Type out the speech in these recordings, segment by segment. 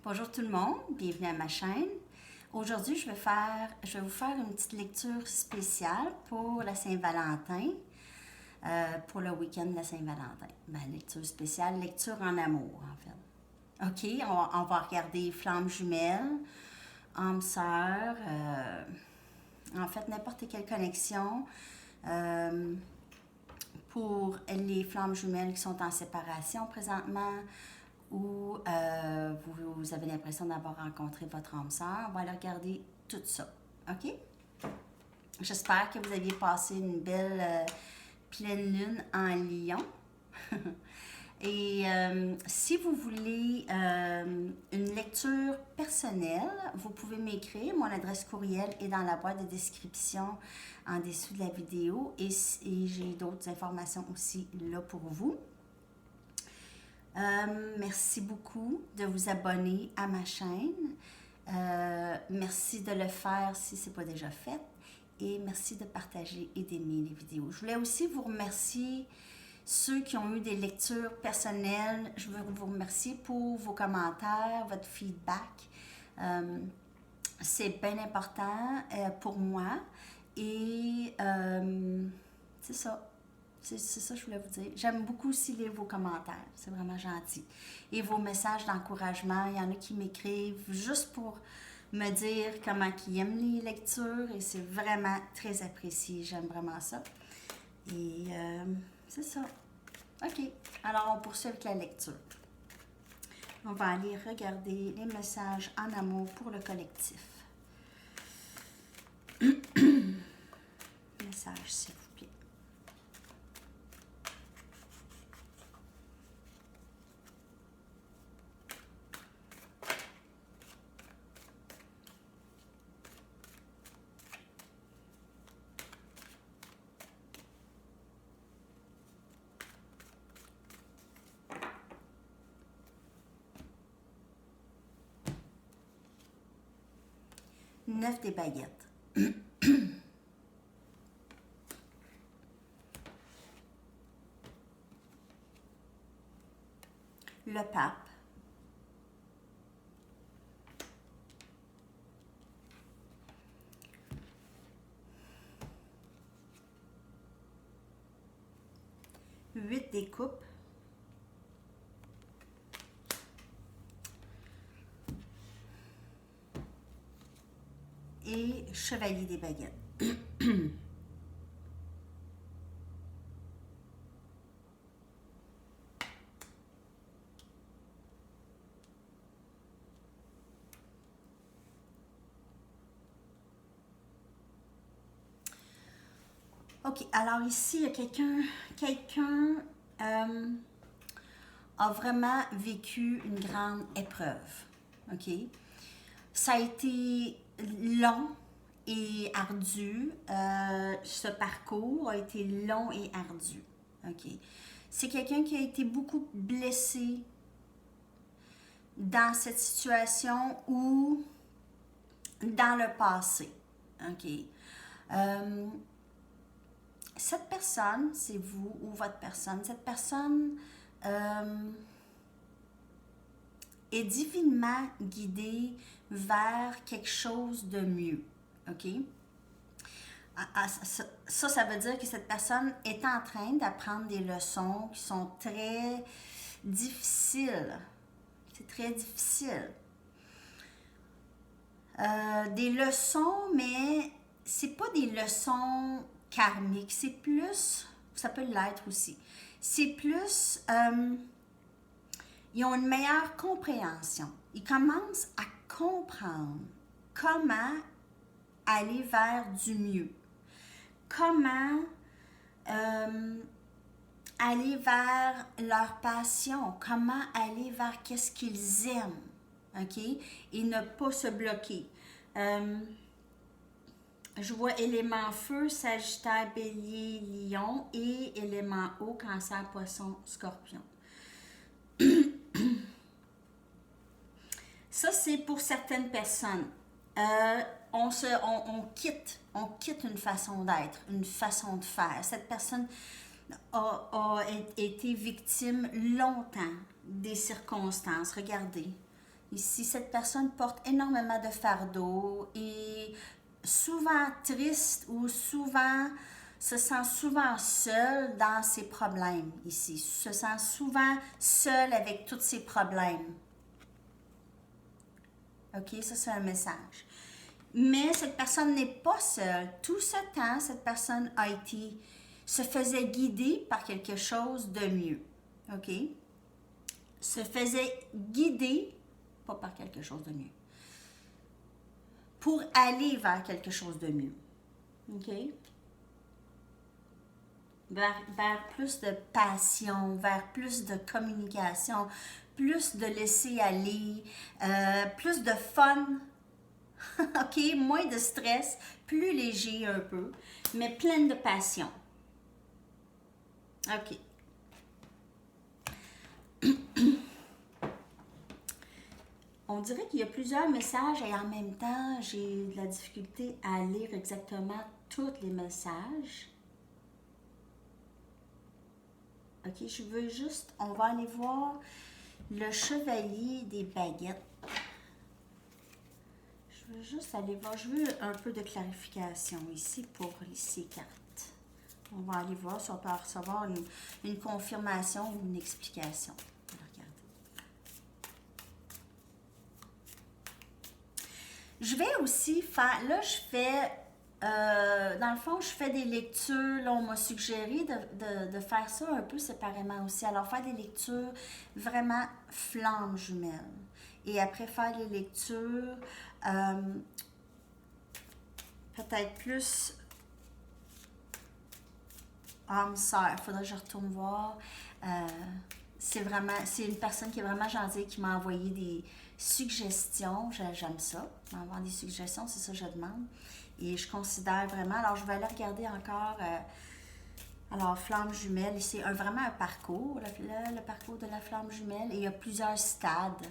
Bonjour tout le monde, bienvenue à ma chaîne. Aujourd'hui, je vais vous faire une petite lecture spéciale pour la Saint-Valentin, pour le week-end de la Saint-Valentin. Lecture spéciale, lecture en amour en fait. OK, on va regarder Flammes jumelles, âme sœur, en fait n'importe quelle connexion. Pour les flammes jumelles qui sont en séparation présentement, ou vous avez l'impression d'avoir rencontré votre âme sœur. On va aller regarder tout ça. OK? J'espère que vous aviez passé une belle pleine lune en Lion. Et si vous voulez une lecture personnelle, vous pouvez m'écrire. Mon adresse courriel est dans la boîte de description en dessous de la vidéo. Et j'ai d'autres informations aussi là pour vous. Merci beaucoup de vous abonner à ma chaîne. Merci de le faire si ce n'est pas déjà fait. Et merci de partager et d'aimer les vidéos. Je voulais aussi vous remercier ceux qui ont eu des lectures personnelles. Je veux vous remercier pour vos commentaires, votre feedback. C'est bien important pour moi. Et c'est ça. C'est ça que je voulais vous dire. J'aime beaucoup aussi lire vos commentaires. C'est vraiment gentil. Et vos messages d'encouragement. Il y en a qui m'écrivent juste pour me dire comment ils aiment les lectures. Et c'est vraiment très apprécié. J'aime vraiment ça. Et c'est ça. OK. Alors, on poursuit avec la lecture. On va aller regarder les messages en amour pour le collectif. Message, s'il vous plaît. Neuf des baguettes. Le pape. Huit des coupes. Et chevalier des baguettes. OK, alors ici, il y a quelqu'un a vraiment vécu une grande épreuve. OK? Ça a été long et ardu. Ce parcours a été long et ardu. OK? C'est quelqu'un qui a été beaucoup blessé dans cette situation ou dans le passé. OK? Cette personne, c'est vous ou votre personne, cette personne est divinement guidée vers quelque chose de mieux. OK? Ça veut dire que cette personne est en train d'apprendre des leçons qui sont très difficiles. C'est très difficile. Des leçons, mais c'est pas des leçons karmiques. C'est plus, ça peut l'être aussi. C'est plus, ils ont une meilleure compréhension. Ils commencent à comprendre comment aller vers du mieux. Comment aller vers leur passion. Comment aller vers qu'est-ce qu'ils aiment. OK? Et ne pas se bloquer. Je vois élément feu, Sagittaire, Bélier, Lion et élément eau, Cancer, Poisson, Scorpion. Ça, c'est pour certaines personnes. On quitte une façon d'être, une façon de faire. Cette personne a été victime longtemps des circonstances. Regardez, Ici, cette personne porte énormément de fardeau et souvent triste ou souvent se sent souvent seule dans ses problèmes ici. Se sent souvent seule avec tous ses problèmes. OK, ça c'est un message. Mais cette personne n'est pas seule. Tout ce temps, cette personne a été, se faisait guider par quelque chose de mieux. OK? Se faisait guider, pas par quelque chose de mieux, pour aller vers quelque chose de mieux. OK? Vers plus de passion, vers plus de communication, plus de laisser aller, plus de fun. OK? Moins de stress, plus léger un peu, mais pleine de passion. OK. On dirait qu'il y a plusieurs messages et en même temps, j'ai de la difficulté à lire exactement tous les messages. OK, je veux juste, on va aller voir le chevalier des baguettes. Je veux juste aller voir, je veux un peu de clarification ici pour ces cartes. On va aller voir si on peut recevoir une confirmation ou une explication. Regardez. Je vais aussi faire, là je fais, dans le fond je fais des lectures, là on m'a suggéré de faire ça un peu séparément aussi. Alors faire des lectures vraiment flammes jumelles. Et après faire les lectures, peut-être plus âme sœur. Il faudrait que je retourne voir. C'est une personne qui est vraiment gentille qui m'a envoyé des suggestions. J'aime ça. M'envoyer des suggestions, c'est ça que je demande. Et je considère vraiment. Alors, je vais aller regarder encore. Alors, flamme jumelle, c'est vraiment un parcours, le parcours de la flamme jumelle. Et il y a plusieurs stades.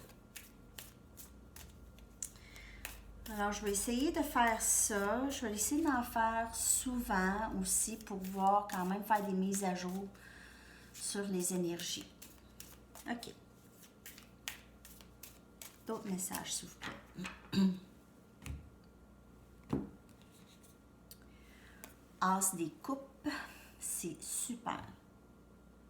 Alors, je vais essayer de faire ça. Je vais essayer d'en faire souvent aussi pour pouvoir quand même faire des mises à jour sur les énergies. OK. D'autres messages, s'il vous plaît. As des coupes, c'est super.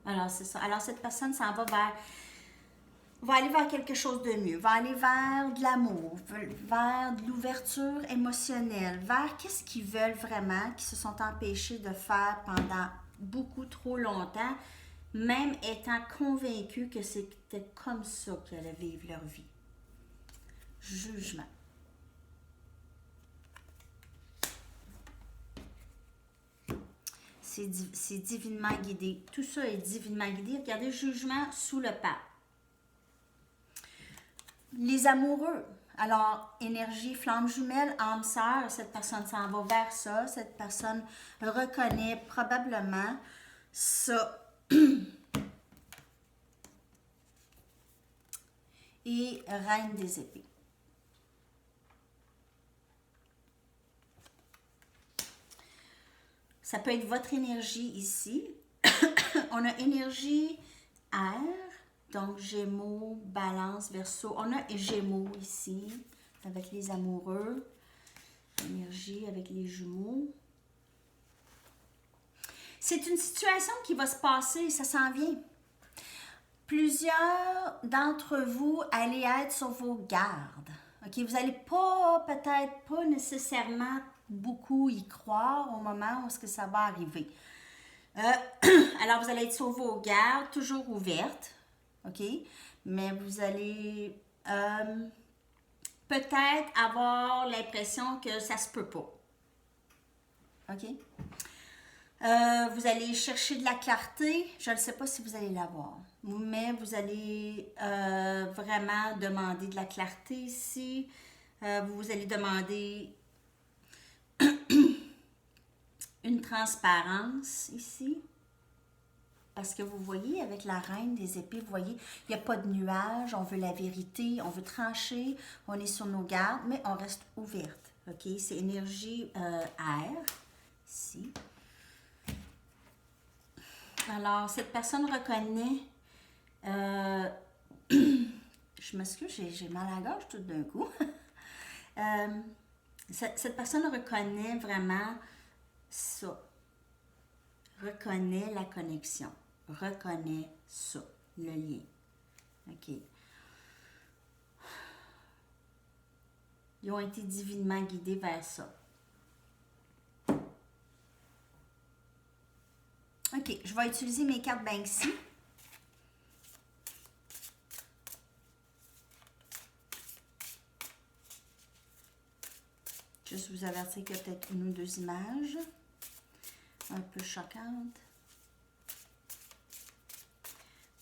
Alors, c'est ça. Alors, cette personne s'en va aller vers quelque chose de mieux, va aller vers de l'amour, vers de l'ouverture émotionnelle, vers qu'est-ce qu'ils veulent vraiment, qui se sont empêchés de faire pendant beaucoup trop longtemps, même étant convaincus que c'était comme ça qu'ils allaient vivre leur vie. Jugement. C'est divinement guidé. Tout ça est divinement guidé. Regardez, jugement sous le pape. Les amoureux. Alors, énergie, flamme jumelle, âme sœur, cette personne s'en va vers ça. Cette personne reconnaît probablement ça. Et reine des épées. Ça peut être votre énergie ici. On a énergie air, donc Gémeaux, Balance, Verseau. On a Gémeaux ici, avec les amoureux. Énergie avec les jumeaux. C'est une situation qui va se passer, ça s'en vient. Plusieurs d'entre vous allez être sur vos gardes. OK? Vous n'allez peut-être pas nécessairement beaucoup y croire au moment où est-ce que ça va arriver. Alors, vous allez être sur vos gardes, toujours ouvertes. OK? Mais vous allez peut-être avoir l'impression que ça se peut pas. OK? Vous allez chercher de la clarté. Je ne sais pas si vous allez l'avoir, mais vous allez vraiment demander de la clarté ici. Vous allez demander une transparence ici. Parce que vous voyez, avec la reine des épées, vous voyez, il n'y a pas de nuage, on veut la vérité, on veut trancher, on est sur nos gardes, mais on reste ouverte. OK? C'est énergie air, ici. Alors, cette personne reconnaît Je m'excuse, j'ai mal à la gorge tout d'un coup. Cette personne reconnaît vraiment ça. Reconnaît la connexion. Reconnaît ça, le lien. OK. Ils ont été divinement guidés vers ça. OK, je vais utiliser mes cartes Banksy. Juste vous avertir qu'il y a peut-être une ou deux images un peu choquantes.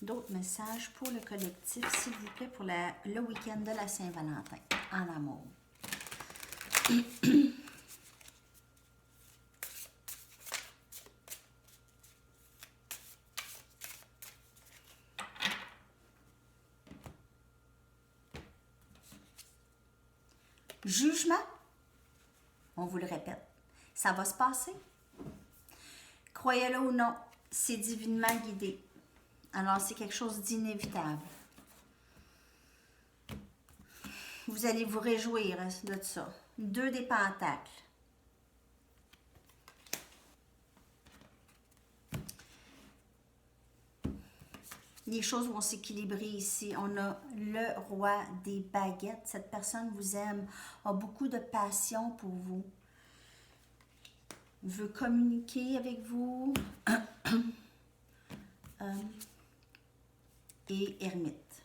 D'autres messages pour le collectif, s'il vous plaît, pour le week-end de la Saint-Valentin, en amour. Jugement, on vous le répète, ça va se passer. Croyez-le ou non, c'est divinement guidé. Alors, c'est quelque chose d'inévitable. Vous allez vous réjouir de ça. 2 des pentacles. Les choses vont s'équilibrer ici. On a le roi des baguettes. Cette personne vous aime, a beaucoup de passion pour vous. Veut communiquer avec vous. Et ermite.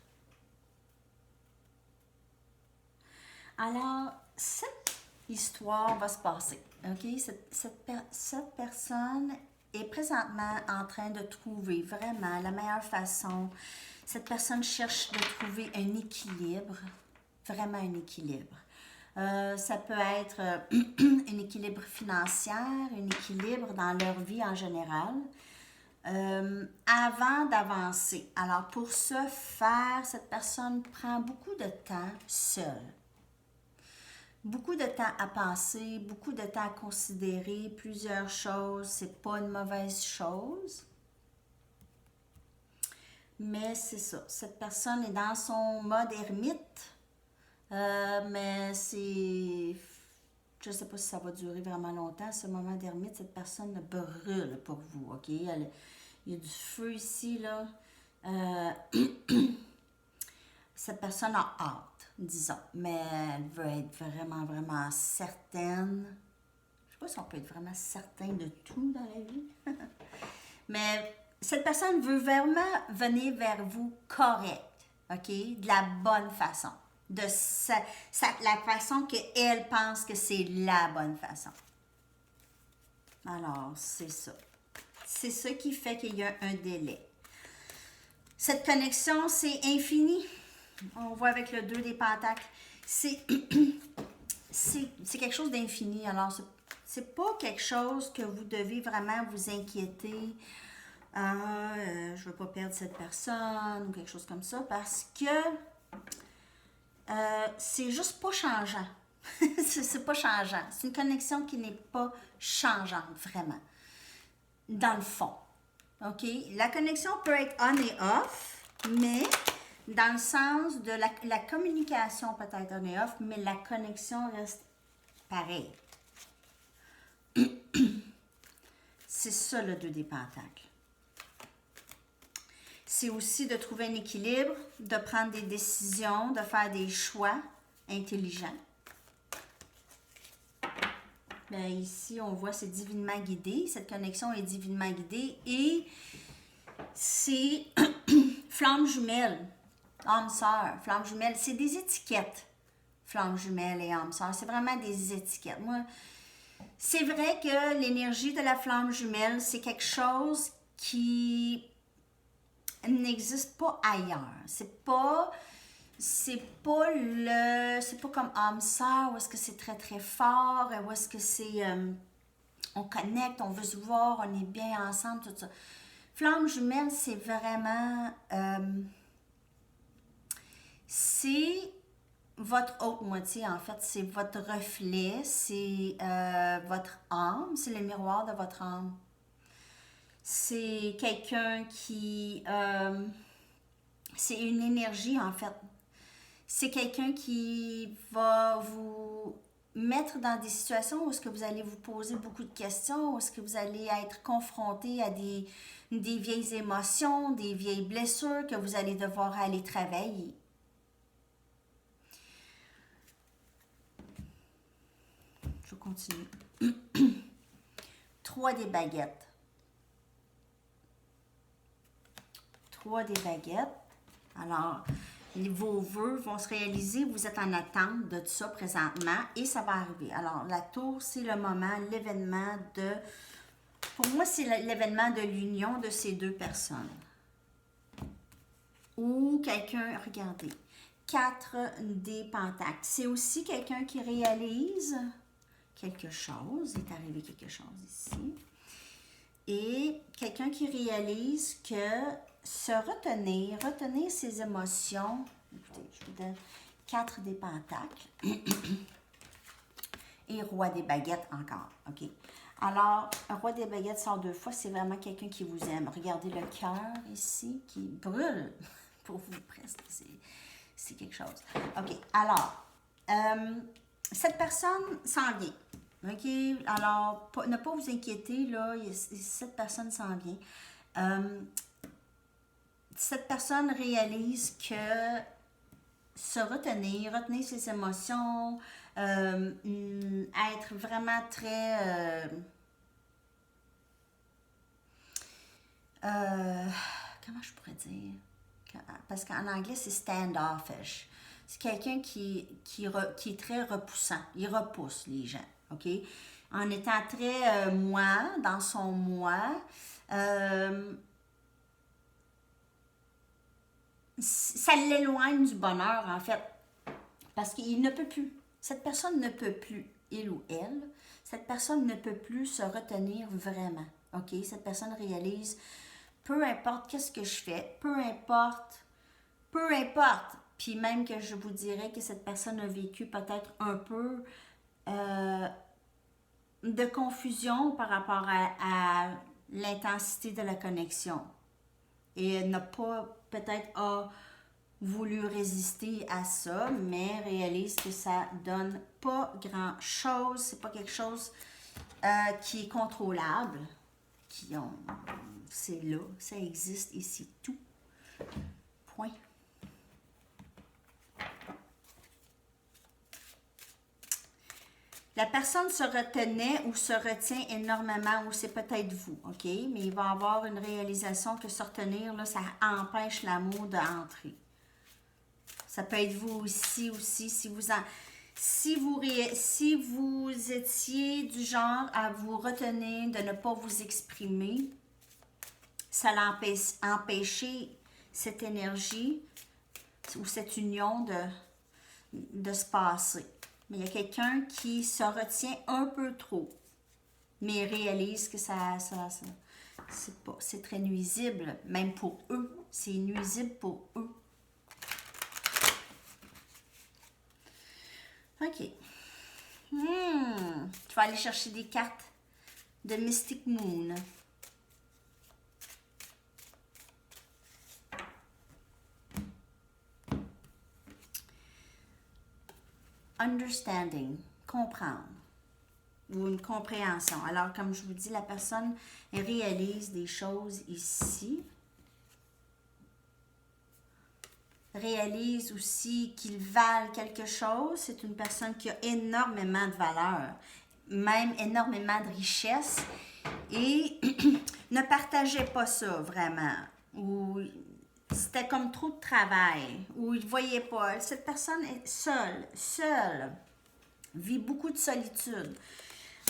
Alors, cette histoire va se passer. OK? Cette personne est présentement en train de trouver vraiment la meilleure façon. Cette personne cherche de trouver un équilibre, vraiment un équilibre. Ça peut être un équilibre financier, un équilibre dans leur vie en général. Avant d'avancer. Alors, pour ce faire, cette personne prend beaucoup de temps seule. Beaucoup de temps à penser, beaucoup de temps à considérer plusieurs choses. C'est pas une mauvaise chose. Mais c'est ça. Cette personne est dans son mode ermite. Mais c'est... Je ne sais pas si ça va durer vraiment longtemps. Ce moment d'ermite, cette personne brûle pour vous. OK? Il y a du feu ici, là. Cette personne a hâte, disons, mais elle veut être vraiment, vraiment certaine. Je ne sais pas si on peut être vraiment certain de tout dans la vie. Mais cette personne veut vraiment venir vers vous correct, OK? De la bonne façon. De la façon qu'elle pense que c'est la bonne façon. Alors, c'est ça. C'est ça qui fait qu'il y a un délai. Cette connexion, c'est infini. On voit avec le 2 des pentacles. C'est quelque chose d'infini. Alors, c'est pas quelque chose que vous devez vraiment vous inquiéter. Je veux pas perdre cette personne ou quelque chose comme ça parce que c'est juste pas changeant. C'est pas changeant. C'est une connexion qui n'est pas changeante, vraiment. Dans le fond. OK? La connexion peut être on et off, mais dans le sens de la communication peut-être on et off, mais la connexion reste pareille. C'est ça le 2 des pentacles. C'est aussi de trouver un équilibre, de prendre des décisions, de faire des choix intelligents. Bien, ici, on voit c'est divinement guidé. Cette connexion est divinement guidée et c'est flamme jumelle, âme sœur, flamme jumelle. C'est des étiquettes, flamme jumelle et âme sœur. C'est vraiment des étiquettes. Moi, c'est vrai que l'énergie de la flamme jumelle, c'est quelque chose qui n'existe pas ailleurs. C'est pas comme âme sœur où est-ce que c'est très très fort, où est-ce que c'est on connecte, on veut se voir, on est bien ensemble, tout ça. Flamme jumelle, c'est vraiment c'est votre autre moitié, en fait, c'est votre reflet, c'est votre âme, c'est le miroir de votre âme. C'est quelqu'un qui c'est une énergie, en fait. C'est quelqu'un qui va vous mettre dans des situations où est-ce que vous allez vous poser beaucoup de questions, où est-ce que vous allez être confronté à des vieilles émotions, des vieilles blessures que vous allez devoir aller travailler. Je vais continuer. 3 des baguettes. 3 des baguettes. Alors, vos vœux vont se réaliser. Vous êtes en attente de ça présentement et ça va arriver. Alors, la tour, c'est le moment, l'événement de... Pour moi, c'est l'événement de l'union de ces deux personnes. Ou quelqu'un, regardez, 4 des pentacles. C'est aussi quelqu'un qui réalise quelque chose. Il est arrivé quelque chose ici. Et quelqu'un qui réalise que se retenir ses émotions. Écoutez, je vous donne 4 des pentacles. Et roi des baguettes encore. OK. Alors, un roi des baguettes sort 2 fois. C'est vraiment quelqu'un qui vous aime. Regardez le cœur ici qui brûle pour vous presque. C'est quelque chose. OK. Alors, cette personne s'en vient. OK? Alors, ne pas vous inquiéter, là. Cette personne s'en vient. Cette personne réalise que se retenir ses émotions, être vraiment très... comment je pourrais dire? Parce qu'en anglais, c'est standoffish. C'est quelqu'un qui est très repoussant. Il repousse les gens, OK? En étant très moi, dans son moi, ça l'éloigne du bonheur, en fait. Parce qu'il ne peut plus. Cette personne ne peut plus, il ou elle, cette personne ne peut plus se retenir vraiment, OK? Cette personne réalise, peu importe qu'est-ce que je fais, peu importe, puis même que je vous dirais que cette personne a vécu peut-être un peu de confusion par rapport à l'intensité de la connexion. Et elle n'a pas peut-être voulu résister à ça, mais réalise que ça donne pas grand-chose. C'est pas quelque chose qui est contrôlable. C'est là, ça existe et c'est tout. Point. La personne se retenait ou se retient énormément, ou c'est peut-être vous, OK? Mais il va y avoir une réalisation que se retenir, là, ça empêche l'amour d'entrer. Ça peut être vous aussi, si vous étiez du genre à vous retenir, de ne pas vous exprimer, ça l'empêcher cette énergie ou cette union de se passer. Mais il y a quelqu'un qui se retient un peu trop, mais réalise que c'est très nuisible, même pour eux. C'est nuisible pour eux. OK. Je vais aller chercher des cartes de Mystic Moon. Understanding, comprendre, ou une compréhension. Alors, comme je vous dis, la personne réalise des choses ici. Réalise aussi qu'ils valent quelque chose. C'est une personne qui a énormément de valeur, même énormément de richesse, et ne partageait pas ça vraiment, ou c'était comme trop de travail, ou il ne voyait pas. Cette personne est seule, vit beaucoup de solitude,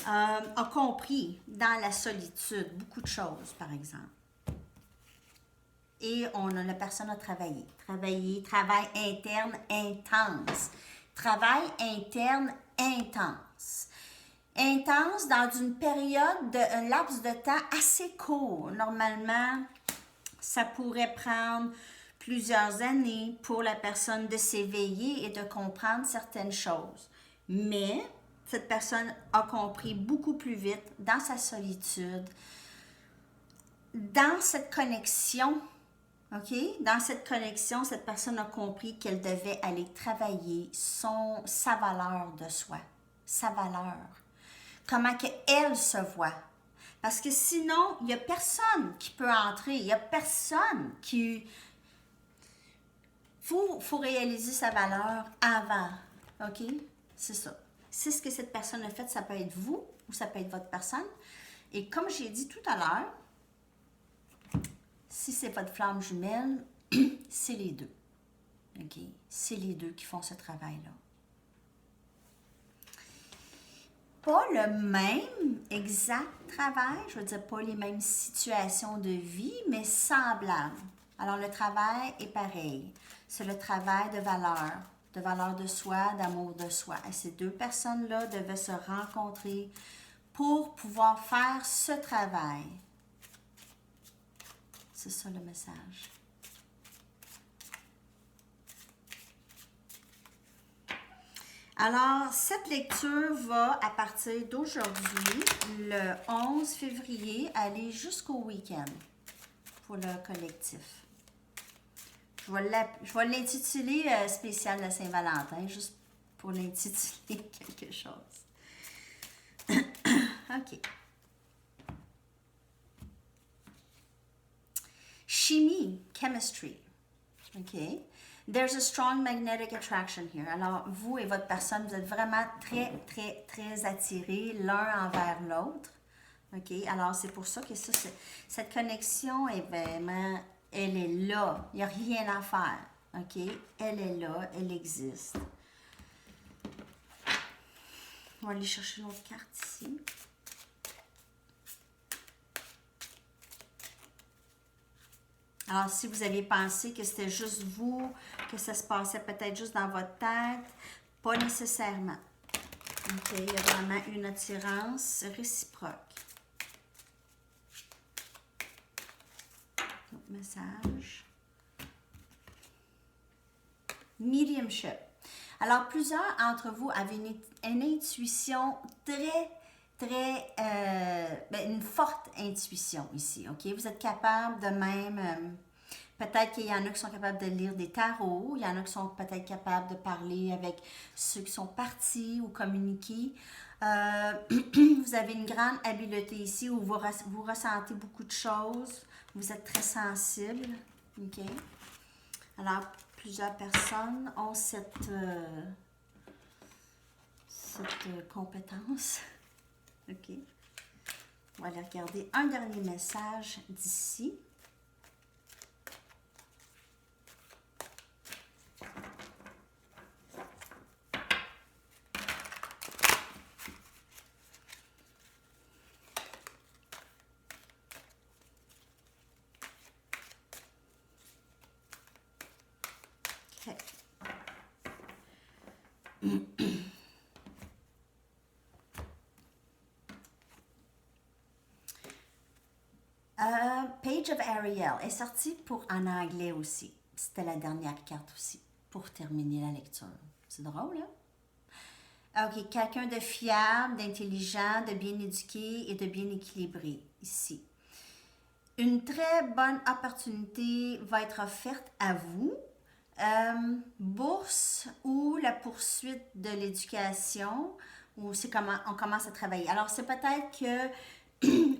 a compris dans la solitude beaucoup de choses, par exemple. Et la personne a travail interne intense. Travail interne intense. Intense dans une période, un laps de temps assez court. Normalement, ça pourrait prendre plusieurs années pour la personne de s'éveiller et de comprendre certaines choses. Mais cette personne a compris beaucoup plus vite dans sa solitude, dans cette connexion OK? Dans cette connexion, cette personne a compris qu'elle devait aller travailler sa valeur de soi, sa valeur. Comment qu'elle se voit. Parce que sinon, il n'y a personne qui peut entrer, il n'y a personne qui... Faut réaliser sa valeur avant. OK? C'est ça. C'est ce que cette personne a fait. Ça peut être vous ou ça peut être votre personne. Et comme j'ai dit tout à l'heure, si c'est votre flamme jumelle, c'est les deux. OK? C'est les deux qui font ce travail-là. Pas le même exact travail, je veux dire pas les mêmes situations de vie, mais semblables. Alors le travail est pareil. C'est le travail de valeur de soi, d'amour de soi. Et ces deux personnes-là devaient se rencontrer pour pouvoir faire ce travail. C'est ça le message. Alors, cette lecture va, à partir d'aujourd'hui, le 11 février, aller jusqu'au week-end pour le collectif. Je vais l'intituler spécial de Saint-Valentin, juste pour l'intituler quelque chose. OK. Chimie, chemistry. OK. There's a strong magnetic attraction here. Alors, vous et votre personne, vous êtes vraiment très, très, très attirés l'un envers l'autre. OK? Alors, c'est pour ça que cette connexion est vraiment, elle est là. Il n'y a rien à faire. OK? Elle est là, elle existe. On va aller chercher l'autre carte ici. Alors, si vous aviez pensé que c'était juste vous, que ça se passait peut-être juste dans votre tête, pas nécessairement. OK, il y a vraiment une attirance réciproque. Donc, message. Mediumship. Alors, plusieurs d'entre vous avaient une intuition une forte intuition ici, OK? Vous êtes capable de même, peut-être qu'il y en a qui sont capables de lire des tarots, il y en a qui sont peut-être capables de parler avec ceux qui sont partis ou communiquer. Vous avez une grande habileté ici où vous ressentez beaucoup de choses, vous êtes très sensible, OK? Alors, plusieurs personnes ont cette compétence. OK. On va aller regarder un dernier message d'ici. OK. Page of Ariel est sorti en anglais aussi. C'était la dernière carte aussi, pour terminer la lecture. C'est drôle, hein? OK, quelqu'un de fiable, d'intelligent, de bien éduqué et de bien équilibré, ici. Une très bonne opportunité va être offerte à vous. Bourse ou la poursuite de l'éducation, ou c'est comment on commence à travailler. Alors, c'est peut-être que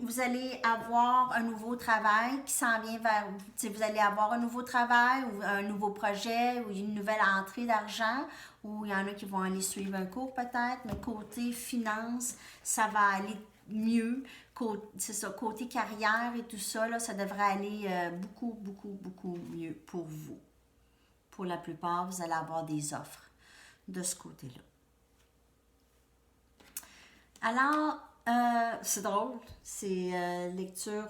vous allez avoir un nouveau travail qui s'en vient vers vous. Vous allez avoir un nouveau travail ou un nouveau projet ou une nouvelle entrée d'argent, ou il y en a qui vont aller suivre un cours peut-être, mais côté finance, ça va aller mieux. C'est ça, côté carrière et tout ça, là, ça devrait aller beaucoup, beaucoup, beaucoup mieux pour vous. Pour la plupart, vous allez avoir des offres de ce côté-là. Alors, c'est drôle, c'est lecture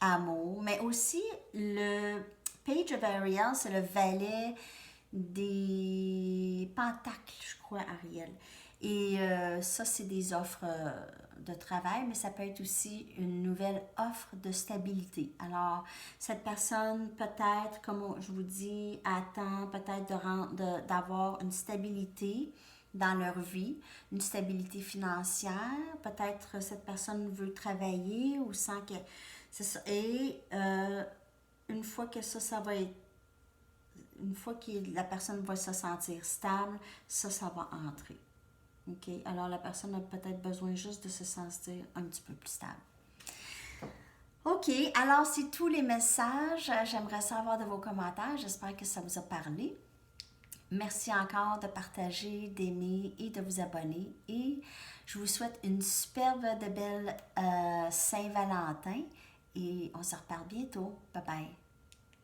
amour, mais aussi le Page of Ariel, c'est le valet des pentacles, je crois, Ariel. Et ça, c'est des offres de travail, mais ça peut être aussi une nouvelle offre de stabilité. Alors, cette personne, peut-être, comme je vous dis, attend peut-être d'avoir une stabilité dans leur vie, une stabilité financière. Peut-être cette personne veut travailler ou sent que c'est ça. Et une fois que ça va être, une fois que la personne va se sentir stable, ça va entrer. OK? Alors, la personne a peut-être besoin juste de se sentir un petit peu plus stable. OK, alors c'est tous les messages. J'aimerais savoir de vos commentaires. J'espère que ça vous a parlé. Merci encore de partager, d'aimer et de vous abonner. Et je vous souhaite une superbe de belle Saint-Valentin. Et on se reparle bientôt. Bye bye.